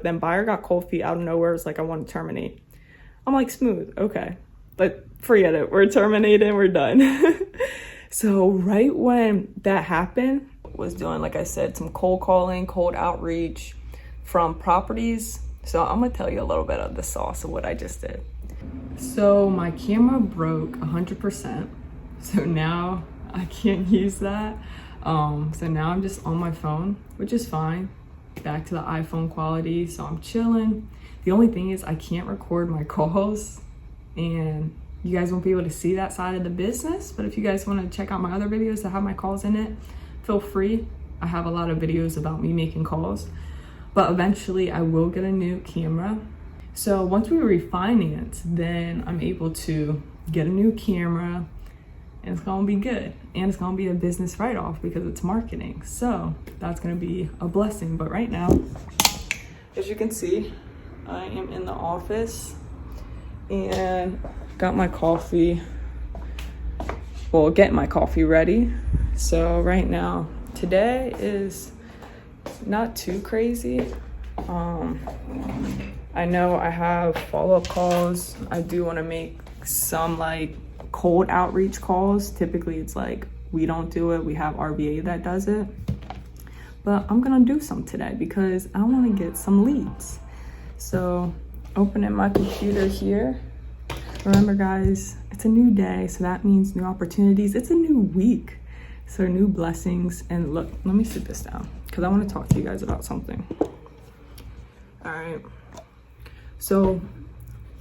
Then buyer got cold feet out of nowhere, was like, I want to terminate. I'm like, smooth, okay. But forget it, we're terminating, we're done. So right when that happened, was doing, like I said, some cold calling, cold outreach from properties. So I'm gonna tell you a little bit of the sauce of what I just did. So my camera broke 100%. So now I can't use that. So now I'm just on my phone, which is fine. Back to the iPhone quality, so I'm chilling. The only thing is I can't record my calls and you guys won't be able to see that side of the business. But if you guys want to check out my other videos that have my calls in it, feel free. I have a lot of videos about me making calls. But eventually I will get a new camera. So once we refinance, then I'm able to get a new camera and it's gonna be good. And it's gonna be a business write-off because it's marketing. So that's gonna be a blessing. But right now, as you can see, I am in the office and got my coffee, well, getting my coffee ready. So right now, today is not too crazy. I know I have follow-up calls. I do want to make some like cold outreach calls. Typically it's like we don't do it, we have RBA that does it, but I'm gonna do some today because I want to get some leads. So opening my computer here. Remember guys, it's a new day, so that means new opportunities. It's a new week, so new blessings. And look, let me sit this down because I want to talk to you guys about something. All right, so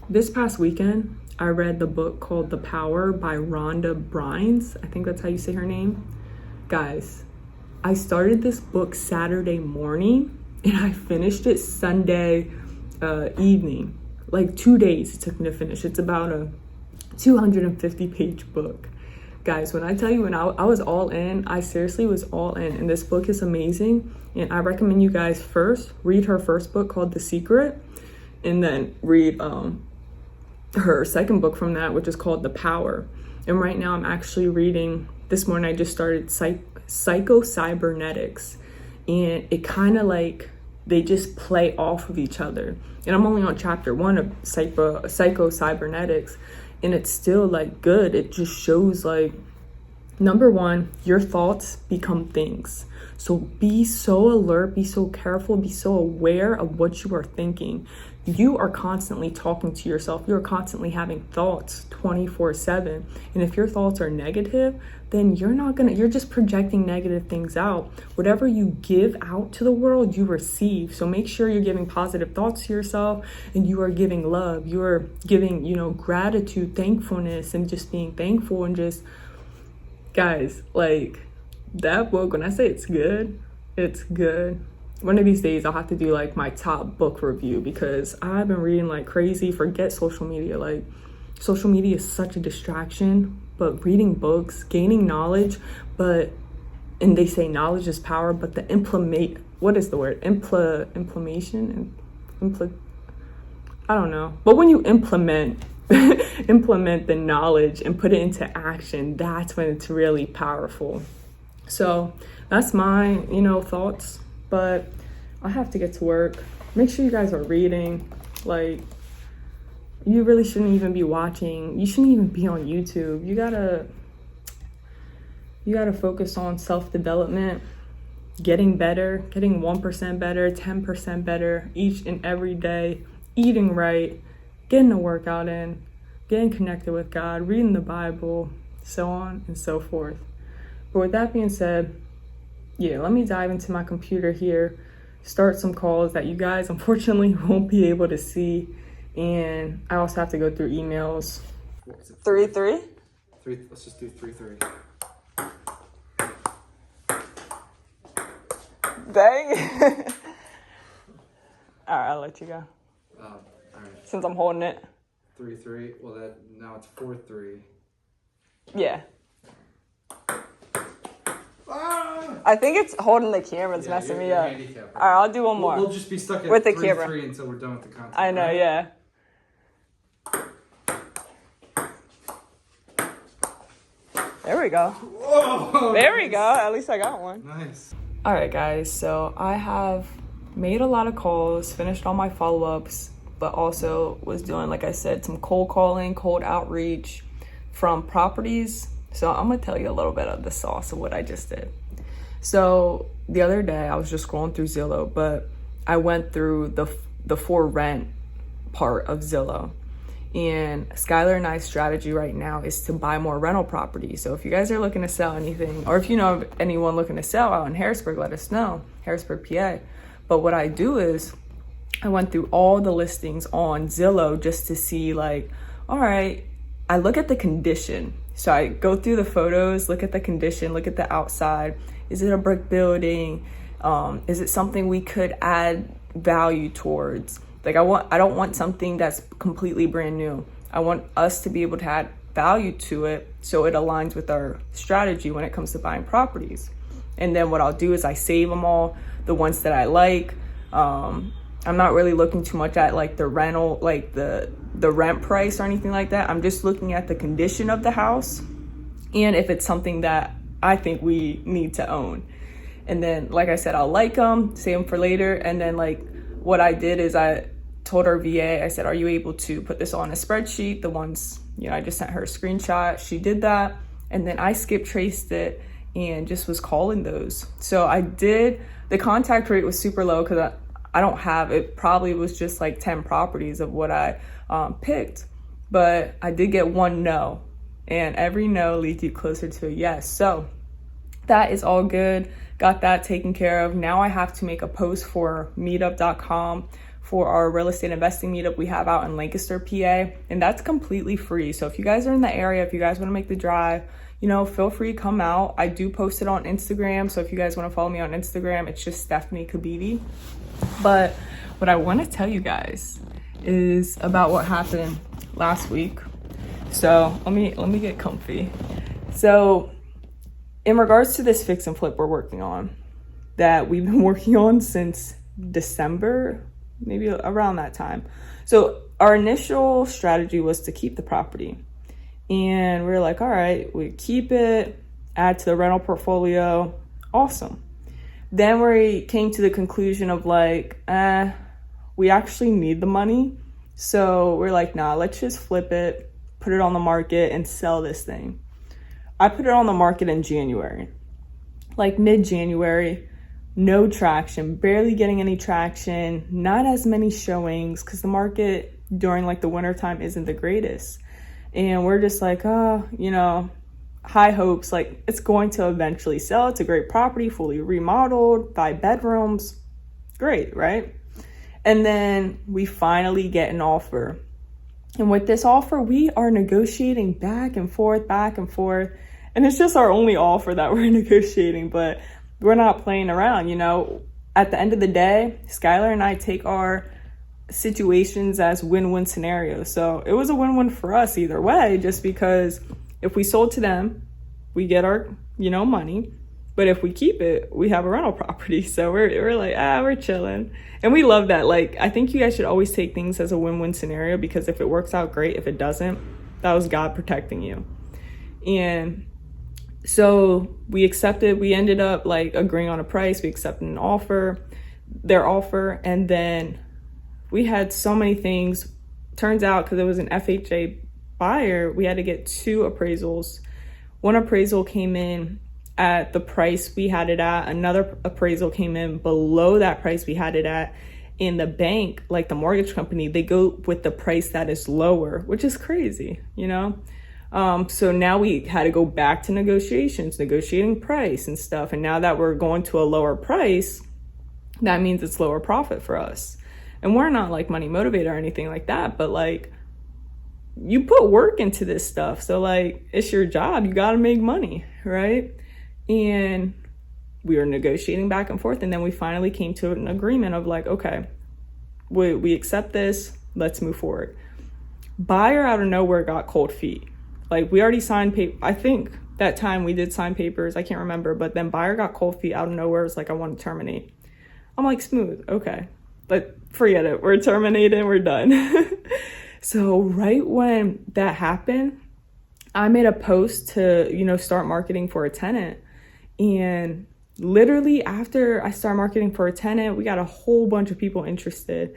this past weekend I read the book called The Power by Rhonda Bynes. I think that's how you say her name. Guys, I started this book Saturday morning and I finished it Sunday evening. Like 2 days it took me to finish. It's about a 250-page book. Guys, when I tell you, when I was all in, I seriously was all in. And this book is amazing. And I recommend you guys first read her first book called The Secret. And then read her second book from that, which is called The Power. And right now I'm actually reading, this morning I just started Psycho-Cybernetics. And it kind of like, they just play off of each other. And I'm only on chapter 1 of Psycho-Cybernetics. And it's still like good. It just shows like, number one, your thoughts become things. So be so alert, be so careful, be so aware of what you are thinking. You are constantly talking to yourself. You're constantly having thoughts 24/7. And if your thoughts are negative, then you're just projecting negative things out. Whatever you give out to the world, you receive. So make sure you're giving positive thoughts to yourself and you are giving love. You are giving, gratitude, thankfulness, and just being thankful. And just, guys, like that book, when I say it's good, it's good. One of these days I'll have to do like my top book review because I've been reading like crazy. Forget social media. Like social media is such a distraction, but reading books, gaining knowledge, and they say knowledge is power, but I don't know. But when you implement the knowledge and put it into action, that's when it's really powerful. So that's my, thoughts. But I have to get to work. Make sure you guys are reading. Like, you really shouldn't even be watching. You shouldn't even be on YouTube. You gotta focus on self-development, getting better, getting 1% better, 10% better each and every day, eating right, getting a workout in, getting connected with God, reading the Bible, so on and so forth. But with that being said, let me dive into my computer here, start some calls that you guys unfortunately won't be able to see. And I also have to go through emails. 3-3? Let's just do 3-3. Dang. All right, I'll let you go. All right. Since I'm holding it. 3-3. Well, now it's 4-3. Yeah. I think it's holding the camera. It's messing me up. All right, I'll do one more. We'll just be stuck at with the 3-3 camera until we're done with the content. I know, right? Yeah. There we go. Whoa, there we go. At least I got one. Nice. All right, guys. So I have made a lot of calls, finished all my follow-ups, but also was doing, like I said, some cold calling, cold outreach from properties. So I'm gonna tell you a little bit of the sauce of what I just did. So the other day I was just scrolling through Zillow, but I went through the for rent part of Zillow. And Skylar and I's strategy right now is to buy more rental properties. So if you guys are looking to sell anything, or if you know of anyone looking to sell out in Harrisburg, let us know, Harrisburg, PA. But what I do is I went through all the listings on Zillow just to see, like, all right, I look at the condition. So I go through the photos, look at the condition, look at the outside. Is it a brick building? Is it something we could add value towards? Like I don't want something that's completely brand new. I want us to be able to add value to it so it aligns with our strategy when it comes to buying properties. And then what I'll do is I save them all, the ones that I like. I'm not really looking too much at like the rental, like the rent price or anything like that. I'm just looking at the condition of the house and if it's something that I think we need to own. And then, like I said, I'll like them, save them for later. And then like what I did is I told our VA, I said, are you able to put this on a spreadsheet? The ones, I just sent her a screenshot. She did that. And then I skip traced it and just was calling those. So I did, the contact rate was super low because I don't have, it probably was just like 10 properties of what I picked. But I did get one no. And every no leads you closer to a yes. So that is all good. Got that taken care of. Now I have to make a post for meetup.com for our real estate investing meetup we have out in Lancaster, PA. And that's completely free. So if you guys are in the area, if you guys want to make the drive, feel free to come out. I do post it on Instagram. So if you guys want to follow me on Instagram, it's just Stefanie Kebede. But what I want to tell you guys is about what happened last week. So let me get comfy. So in regards to this fix and flip we're working on, that we've been working on since December, maybe around that time. So our initial strategy was to keep the property. And we were like, all right, we keep it, add to the rental portfolio. Awesome. Then we came to the conclusion of like, we actually need the money. So we're like, nah, let's just flip it, put it on the market and sell this thing. I put it on the market in January, like mid-January, no traction, barely getting any traction, not as many showings because the market during like the winter time isn't the greatest. And we're just like, high hopes, like it's going to eventually sell. It's a great property, fully remodeled, 5 bedrooms, great, right? And then we finally get an offer. And with this offer, we are negotiating back and forth. And it's just our only offer that we're negotiating, but we're not playing around, At the end of the day, Skylar and I take our situations as win-win scenarios. So it was a win-win for us either way, just because if we sold to them, we get our, money. But if we keep it, we have a rental property. So we're like, we're chilling. And we love that. Like, I think you guys should always take things as a win-win scenario, because if it works out, great. If it doesn't, that was God protecting you. And so we ended up like agreeing on a price. We accepted their offer. And then we had so many things. Turns out, because it was an FHA buyer, we had to get 2 appraisals. One appraisal came in at the price we had it at. Another appraisal came in below that price we had it at. In the bank, like the mortgage company, they go with the price that is lower, which is crazy, So now we had to go back to negotiating price and stuff. And now that we're going to a lower price, that means it's lower profit for us. And we're not like money motivated or anything like that, but like you put work into this stuff. So like it's your job. You got to make money, right? And we were negotiating back and forth. And then we finally came to an agreement of like, okay, we accept this. Let's move forward. Buyer out of nowhere got cold feet. Like we already signed paper. I think that time we did sign papers. I can't remember. But then buyer got cold feet out of nowhere. It's like, I want to terminate. I'm like, smooth. Okay. But forget it. We're terminated. We're done. So right when that happened, I made a post to, start marketing for a tenant. And literally after I start marketing for a tenant, we got a whole bunch of people interested.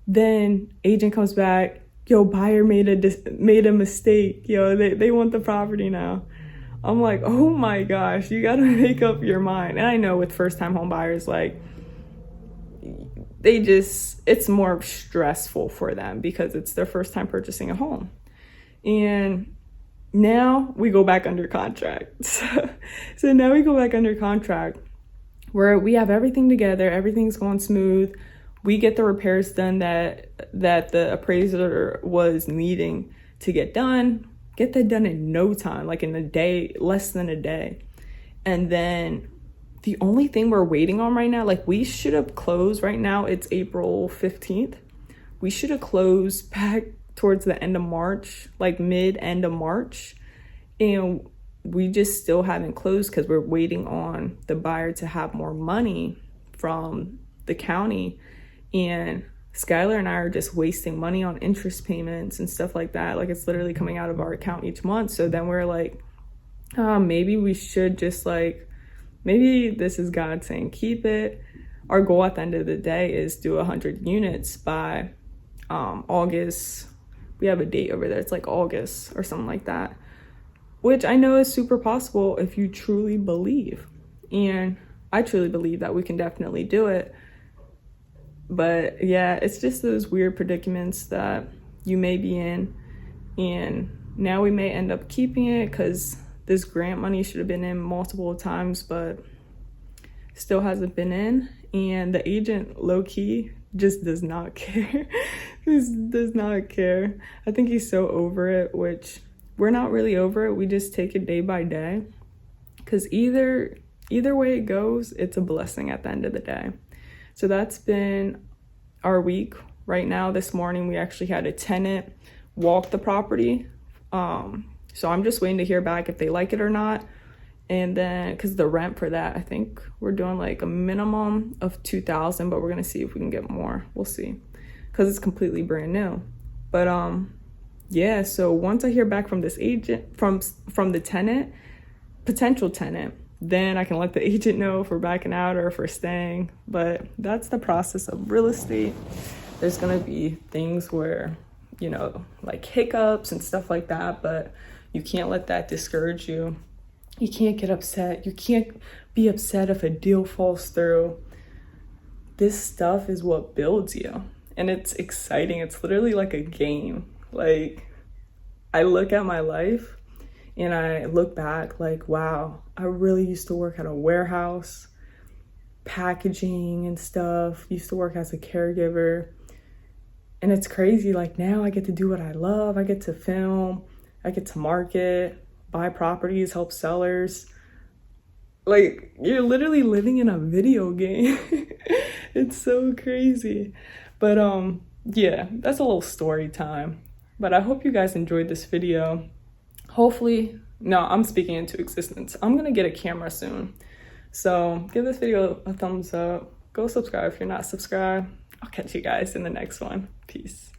Then agent comes back, yo, buyer made a mistake. Yo, they want the property now. I'm like, oh my gosh, you gotta make up your mind. And I know with first time home buyers, like, it's more stressful for them because it's their first time purchasing a home. And now we go back under contract. So now we go back under contract where we have everything together, everything's going smooth. We get the repairs done that the appraiser was needing to get done. Get that done in no time, like in a day, less than a day. And then the only thing we're waiting on right now, like we should have closed right now, it's April 15th. We should have closed back towards the end of March, like end of March. And we just still haven't closed because we're waiting on the buyer to have more money from the county. And Skylar and I are just wasting money on interest payments and stuff like that. Like it's literally coming out of our account each month. So then we're like, maybe we should just like, maybe this is God saying keep it. Our goal at the end of the day is do 100 units by August. We have a date over there. It's like August or something like that, which I know is super possible if you truly believe. And I truly believe that we can definitely do it. But yeah, it's just those weird predicaments that you may be in. And now we may end up keeping it because this grant money should have been in multiple times, but still hasn't been in. And the agent low-key just does not care. Just does not care. I think he's so over it, which we're not really over it. We just take it day by day. Because either way it goes, it's a blessing at the end of the day. So that's been our week. Right now, this morning, we actually had a tenant walk the property. So I'm just waiting to hear back if they like it or not. And then, because the rent for that, I think we're doing like a minimum of $2,000, but we're gonna see if we can get more. We'll see, because it's completely brand new. But yeah. So once I hear back from this agent, from the tenant, potential tenant, then I can let the agent know if we're backing out or if we're staying. But that's the process of real estate. There's gonna be things where, you know, like hiccups and stuff like that, but you can't let that discourage you. You can't get upset. You can't be upset if a deal falls through. This stuff is what builds you. And it's exciting. It's literally like a game. Like, I look at my life and I look back like, wow, I really used to work at a warehouse, packaging and stuff, used to work as a caregiver. And it's crazy, like now I get to do what I love. I get to film, I get to market, buy properties, help sellers. Like, you're literally living in a video game. It's so crazy. But yeah, that's a little story time. But I hope you guys enjoyed this video. Hopefully, no, I'm speaking into existence. I'm gonna get a camera soon. So give this video a thumbs up. Go subscribe if you're not subscribed. I'll catch you guys in the next one. Peace.